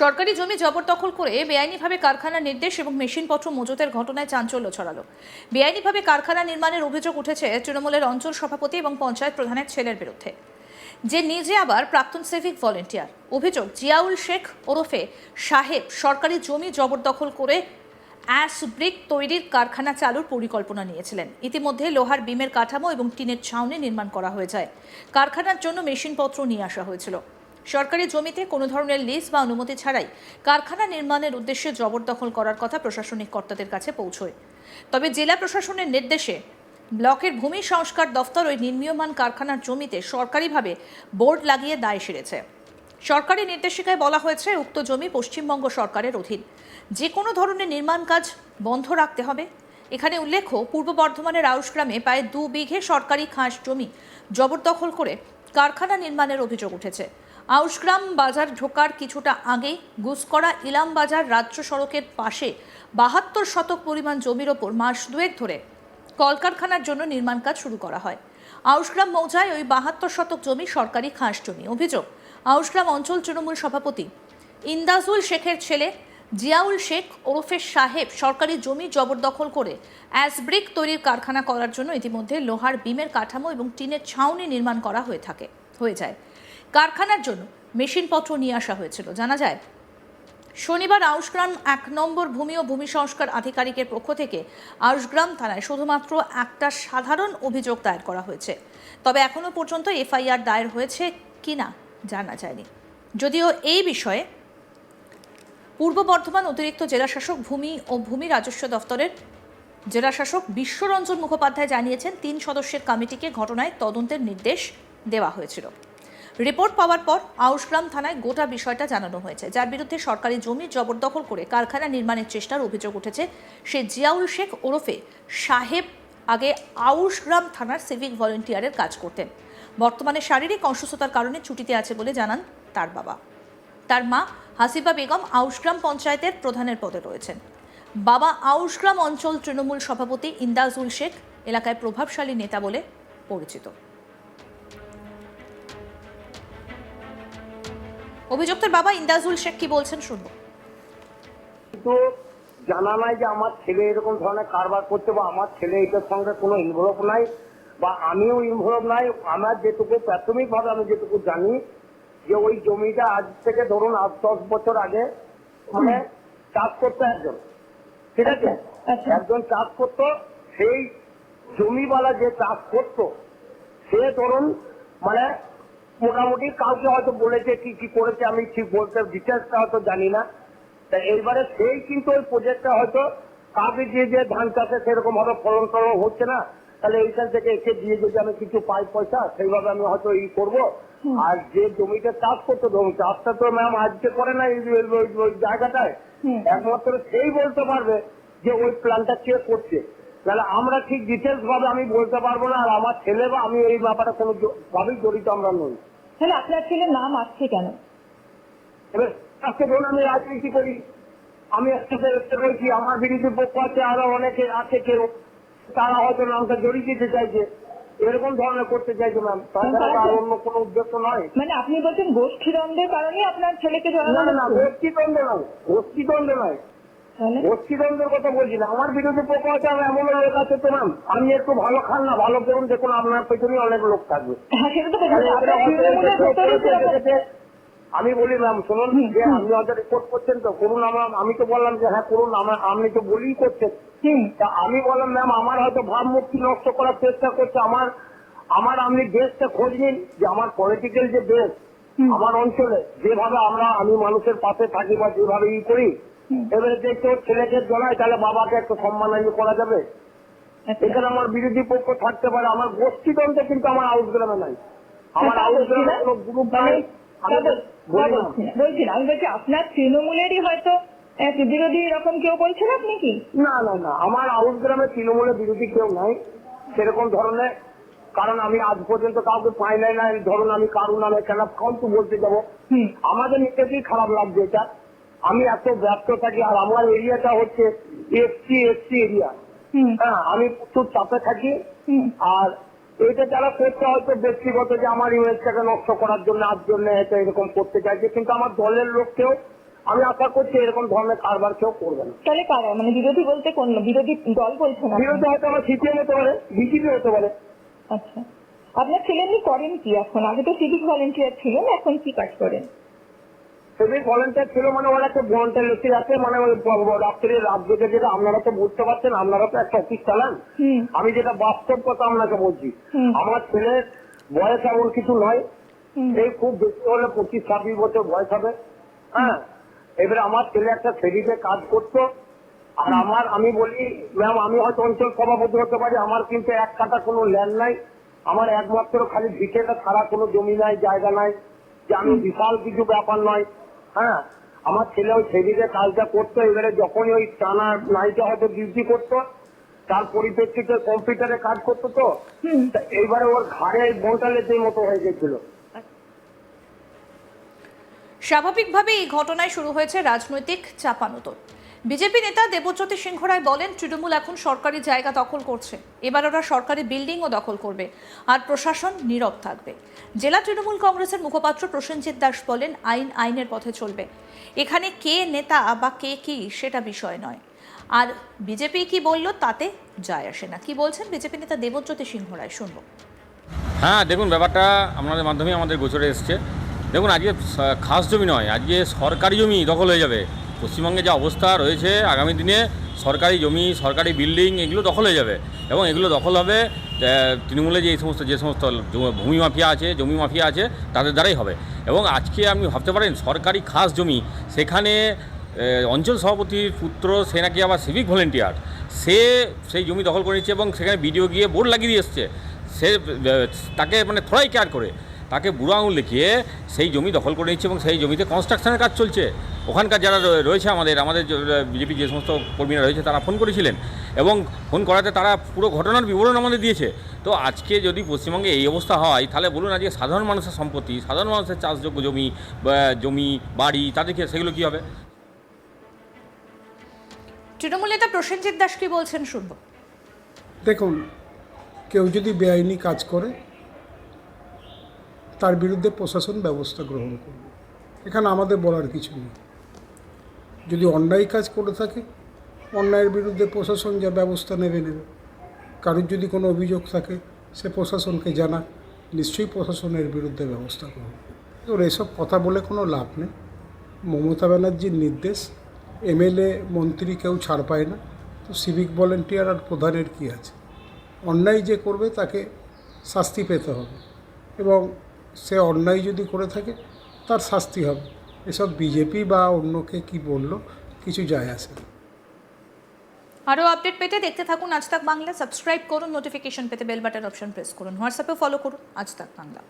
সরকারি জমি জবরদখল করে বেআইনিভাবে কারখানা নির্দেশ এবং মেশিনপত্র মজুতের ঘটনায় চাঞ্চল্য ছড়ালো। বেআইনিভাবে কারখানা নির্মাণের অভিযোগ উঠেছে তৃণমূলের অঞ্চল সভাপতি এবং পঞ্চায়েত প্রধানের ছেলের বিরুদ্ধে, যে নিজে আবার প্রাক্তন সিভিক ভলেন্টিয়ার। অভিযোগ, জিয়াউল শেখ ওরফে সাহেব সরকারি জমি জবরদখল করে অ্যাশ ব্রিক তৈরির কারখানা চালুর পরিকল্পনা নিয়েছিলেন। ইতিমধ্যে লোহার বিমের কাঠামো এবং টিনের ছাউনি নির্মাণ করা হয়ে যায়। কারখানার জন্য মেশিনপত্র নিয়ে আসা হয়েছিল। সরকারি জমিতে কোনো ধরনের লিজ বা অনুমতি ছাড়াই কারখানা নির্মাণের উদ্দেশ্যে জবরদখল করার কথা প্রশাসনিক কর্তাদের কাছে পৌঁছয়। তবে জেলা প্রশাসনের নির্দেশে ব্লকের ভূমি সংস্কার দফতর ওই নির্মীয়মান কারখানার জমিতে সরকারিভাবে বোর্ড লাগিয়ে দায় সেরেছে। সরকারি নির্দেশিকায় বলা হয়েছে, উক্ত জমি পশ্চিমবঙ্গ সরকারের অধীন, যে কোনো ধরনের নির্মাণ কাজ বন্ধ রাখতে হবে। এখানে উল্লেখ্য, পূর্ব বর্ধমানের আউশগ্রামে প্রায় 2 বিঘে সরকারি খাস জমি জবরদখল করে কারখানা নির্মাণের অভিযোগ উঠেছে। আউশগ্রাম বাজার ঢোকার কিছুটা আগেই গুসকরা ইলাম বাজার রাজ্য সড়কের পাশে 72 শতক পরিমাণ জমির ওপর মাস দুয়েক ধরে কলকারখানার জন্য নির্মাণ কাজ শুরু করা হয়। আউশগ্রাম মৌজায় ওই 72 শতক জমি সরকারি খাস জমি। অভিযোগ, আউশগ্রাম অঞ্চল তৃণমূল সভাপতি ইন্দাজুল শেখের ছেলে জিয়াউল শেখ ওরফে সাহেব সরকারি জমি জবরদখল করে অ্যাসব্রিক তৈরির কারখানা করার জন্য ইতিমধ্যে লোহার বিমের কাঠামো এবং টিনের ছাউনি নির্মাণ করা হয়ে যায়। কারখানার জন্য মেশিনপত্র নিয়ে আসা হয়েছিল। জানা যায়, শনিবার আউশগ্রাম 1 নম্বর ভূমি ও ভূমি সংস্কার আধিকারিকের পক্ষ থেকে আউশগ্রাম থানায় শুধুমাত্র একটা সাধারণ অভিযোগ দায়ের করা হয়েছে। তবে এখনো পর্যন্ত এফআইআর দায়ের হয়েছে কিনা জানা যায়নি। যদিও এই বিষয়ে পূর্ব বর্ধমান অতিরিক্ত জেলাশাসক ভূমি ও ভূমি রাজস্ব দফতরের জেলাশাসক বিশ্বরঞ্জন মুখোপাধ্যায় জানিয়েছেন, 3 সদস্যের কমিটিকে ঘটনায় তদন্তের নির্দেশ দেওয়া হয়েছিল। রিপোর্ট পাওয়ার পর আউশগ্রাম থানায় গোটা বিষয়টা জানানো হয়েছে। যার বিরুদ্ধে সরকারি জমি জবরদখল করে কারখানা নির্মাণের চেষ্টার অভিযোগ উঠেছে, সে জিয়াউল শেখ ওরফে সাহেব আগে আউশগ্রাম থানার সিভিক ভলেন্টিয়ারের কাজ করতেন। বর্তমানে শারীরিক অসুস্থতার কারণে ছুটিতে আছে বলে জানান তার বাবা। তার মা হাসিবা বেগম আউশগ্রাম পঞ্চায়েতের প্রধানের পদে রয়েছেন। বাবা আউশগ্রাম অঞ্চল তৃণমূল সভাপতি ইন্দাজুল শেখ এলাকায় প্রভাবশালী নেতা বলে পরিচিত। অভিযুক্তের বাবা ইন্দাজুল শেখ কি বলছেন শুনবো। কিন্তু জানা নাই যে আমার ছেলে এরকম ধরনের কারবার করছে, বা আমার ছেলে এটার সঙ্গে কোনো ইনভলভ নাই, বা আমিও ইনভলভ নাই। আমার যেটুকু প্রাথমিকভাবে আমি যেটুকু জানি, যে ওই জমিটা আজ থেকে ধরুন 8-10 বছর আগে মানে চাষ করতো একজন, ঠিক আছে, একজন চাষ করতো। সেই জমিওয়ালা যে চাষ করতো সে ধরুন মানে মোটামুটি কাউকে হয়তো বলেছে, কি কি করেছে আমি ঠিক বলতে ডিটেলসটা হয়তো জানি না। তা এইবারে সেই কিন্তু ওই প্রজেক্টটা হয়তো কাউকে দিয়ে যে ধান চাষে সেরকম ভাবে ফলন টলন হচ্ছে না, তাহলে এইখান থেকে এসে দিয়ে যদি আমি কিছু পাই পয়সা, সেইভাবে আমি হয়তো করবো। আর যে জমিটা চাষ করতো, ধরুন চাষটা তো ম্যাম আজকে করে না ওই জায়গাটায়, একমাত্র সেই বলতে পারবে যে ওই প্ল্যানটা কে করছে। তাহলে আমরা ঠিক ডিটেলস ভাবে আমি বলতে পারবো না। আর আমার ছেলে বা আমি এই ব্যাপারে কোনো ভাবেই জড়িত আমরা নই। তাহলে আপনার ছেলের নাম আসছে কেন? এবার আজকে ধরুন আমি রাজনীতি করি, আমি রয়েছি, আমার বিরোধী পক্ষ আছে, আরো অনেকে আছে কেউ, তারা হয়তো নামটা জড়িয়ে দিতে চাইছে, এরকম ধরনের করতে চাইছে ম্যাম। তাছাড়া আর অন্য কোনো উদ্দেশ্য নয়। মানে আপনি বলছেন গোষ্ঠীদ্বন্দ্বের কারণে আপনার ছেলেকে না জড়ানো না, হচ্ছে? গোষ্ঠীদ্বন্দ্ব নয়, গোষ্ঠীদ্বন্দ্ব নয়, তাহলে গোষ্ঠীদ্বন্দ্বের কথা বলছি না। আমার বিরোধী পক্ষ আছে, আমি এমন লোক আছে তো ম্যাম, আপনি একটু ভালো খান না, ভালো করুন, দেখুন আপনার পেছনে অনেক লোক থাকবে। হ্যাঁ, সেটা তো বোঝা যায়। আপনার তৃণমূলের ভেতরেই সেরকম- আমি বলি ম্যাম শুনুন, যে আপনি হয়তো রিপোর্ট করছেন তো করুন, আমি তো বললাম যে হ্যাঁ করুন, আপনি তো বলেই করছেন। তা আমি বললাম ম্যাম আমার হয়তো ভাবমূর্তি নষ্ট করার চেষ্টা করছে। আমার আপনি দেশটা খোঁজ নিন, যে আমার পলিটিক্যাল যে দেশ আমার অঞ্চলে যেভাবে আমি মানুষের পাশে থাকি বা যেভাবে করি, এবারে যে কেউ ছেলেকে জড়ায় তাহলে বাবাকে একটু সম্মানায়িত করা যাবে। এখানে আমার বিরোধী পক্ষ থাকতে পারে, আমার গোষ্ঠীদ্বন্দ্ব কিন্তু আমার আউটগ্রামে নাই, আমার আউটগ্রামে কোনো গ্রুপ নাই। আমি বলছি আপনার তৃণমূলেরই হয়তো এক বিরোধী এরকম কেউ বলছেন আপনি কি? না না না, আমার আউটগ্রামে তৃণমূলের বিরোধী কেউ নাই সেরকম ধরনের। কারণ আমি আজ পর্যন্ত কাউকে পাই নাই, না ধরুন আমি কারুর নামে কেন ফালতু বলতে যাবো। আমাদের নিজেকেই খারাপ লাগছে এটা। আমি এত ব্যস্ত থাকি, আর আমার এরিয়াটা হচ্ছে এসসি এরিয়া। হ্যাঁ, আমি প্রচুর চাপে থাকি। আর এটা যারা করতে হয়তো ব্যক্তিগত, যে আমার ইমেজটাকে নষ্ট করার জন্য আজ জন্য হয়তো এরকম করতে চাইছে, কিন্তু আমার দলের লোককেও আমি আশা করছি এরকম ধরনের কারবার কেউ করবে না। তাহলে কারা মানে বিরোধী বলতে কোন বিরোধী দল বলছেন আপনি? বিরোধী হয়তো আমার সিপিএম হতে পারে, বিজেপি হতে পারে। আচ্ছা, আপনার ছেলে এমনি করেন কি এখন? আগে তো সিভিক ভলেন্টিয়ার ছিলেন, এখন কি কাজ করেন? সিভিক ভলেন্টিয়ার ছিল মানে ওরা একটা ভলেন্টিয়ারিটি আছে, মানে ওই রাত্রে রাজ্যকে যেটা আপনারা তো বুঝতে পারছেন, আপনারা তো একটা অফিস চালান। আমি যেটা বাস্তব কথা আপনাকে বলছি, আমার ছেলের বয়স এমন কিছু নয়, এই খুব বেশি হলে 25-26 বছর বয়স হবে। হ্যাঁ, এবারে আমার ছেলে একটা ফেরিতে কাজ করতো, আর আমি বলি ম্যাম, আমি হয়তো অঞ্চল সভাপতি হতে পারি, আমার কিন্তু এক কাটা কোনো ল্যান্ড নাই, আমার একমাত্র খালি ভিটেটা ছাড়া কোনো জমি নাই, জায়গা নাই, যে আমি বিশাল কিছু ব্যাপার নয়। হ্যাঁ, আমার ছেলে ওই ফেরিতে কাজটা করতো, এবারে যখনই ওই টানা নাইটা হয়তো ডিউটি করতো, তার পরিপ্রেক্ষিতে কম্পিউটারে কাজ করতো, তো এইবারে ওর ঘাড়ে বোনটা লেতের মতো হয়ে গেছিল। স্বাভাবিকভাবে এই ঘটনায় শুরু হয়েছে রাজনৈতিক চাপানোতর। বিজেপি নেতা দেবজ্যোতি সিংহ রায় বলেন, তৃণমূল এখন সরকারি জায়গা দখল করছে, এবার ওরা সরকারি বিল্ডিংও দখল করবে, আর প্রশাসন নীরব থাকবে। জেলা তৃণমূল কংগ্রেসের মুখপাত্র প্রসেনজিৎ দাস বলেন, আইন আইনের পথে চলবে, এখানে কে নেতা বা কে কি সেটা বিষয় নয়, আর বিজেপি কি বলল তাতে যায় আসে না। কি বলছেন বিজেপি নেতা দেবজ্যোতি সিংহ রায়, শুনবো। হ্যাঁ, দেখুন, ব্যাপারটা আপনাদের মাধ্যমে আমাদের গোচরে এসছে। দেখুন, আজকে খাস জমি নয়, আজকে সরকারি জমি দখল হয়ে যাবে। পশ্চিমবঙ্গে যা অবস্থা রয়েছে, আগামী দিনে সরকারি জমি, সরকারি বিল্ডিং এগুলো দখল হয়ে যাবে, এবং এগুলো দখল হবে তৃণমূলে যে সমস্ত ভূমি মাফিয়া আছে, জমি মাফিয়া আছে, তাদের দ্বারাই হবে। এবং আজকে আপনি ভাবতে পারেন, সরকারি খাস জমি, সেখানে অঞ্চল সভাপতির পুত্র, সে নাকি আবার সিভিক ভলেন্টিয়ার, সেই জমি দখল করে নিচ্ছে, এবং সেখানে বিডিও গিয়ে বোর্ড লাগিয়ে দিয়ে এসছে। সে তাকে মানে থোড়াই কেয়ার করে তাকে বুড়ো আঙুল দেখিয়ে সেই জমি দখল করে নিচ্ছে, এবং সেই জমিতে কনস্ট্রাকশনের কাজ চলছে। ওখানকার যারা রয়েছে, আমাদের বিজেপি যে সমস্ত কর্মীরা রয়েছে, তারা ফোন করেছিলেন, এবং ফোন করাতে তারা পুরো ঘটনার বিবরণ আমাদের দিয়েছে। তো আজকে যদি পশ্চিমবঙ্গে এই অবস্থা হয়, তাহলে বলুন, আজকে সাধারণ মানুষের সম্পত্তি, সাধারণ মানুষের চাষযোগ্য জমি বাড়ি, তাদেরকে সেগুলো কী হবে? তৃণমূল নেতা প্রসেনজিৎ দাস কি বলছেন, শুনবো। দেখুন, কেউ যদি বেআইনি কাজ করে, তার বিরুদ্ধে প্রশাসন ব্যবস্থা গ্রহণ করবে, এখানে আমাদের বলার কিছু নেই। যদি অন্যায় কাজ করে থাকে, অন্যায়ের বিরুদ্ধে প্রশাসন যা ব্যবস্থা নেবে। কারোর যদি কোনো অভিযোগ থাকে, সে প্রশাসনকে জানাক, নিশ্চয়ই প্রশাসনের বিরুদ্ধে ব্যবস্থা গ্রহণ করবে। তো এসব কথা বলে কোনো লাভ নেই। মমতা ব্যানার্জির নির্দেশ, এমএলএ মন্ত্রী কেউ ছাড় পায় না, তো সিভিক ভলেন্টিয়ার আর প্রধানের কী আছে? অন্যায় যে করবে তাকে শাস্তি পেতে হবে, এবং সে অন্যায় যদি করে থাকে তার শাস্তি হবে। এসব বিজেপি বা অন্যকে কি বললো কিছু যায় আসে না। আরও আপডেট পেতে দেখতে থাকুন আজ তাক বাংলা। সাবস্ক্রাইব করুন, নোটিফিকেশন পেতে বেল বাটন অপশন প্রেস করুন, হোয়াটসঅ্যাপে ফলো করুন আজ তাক বাংলা।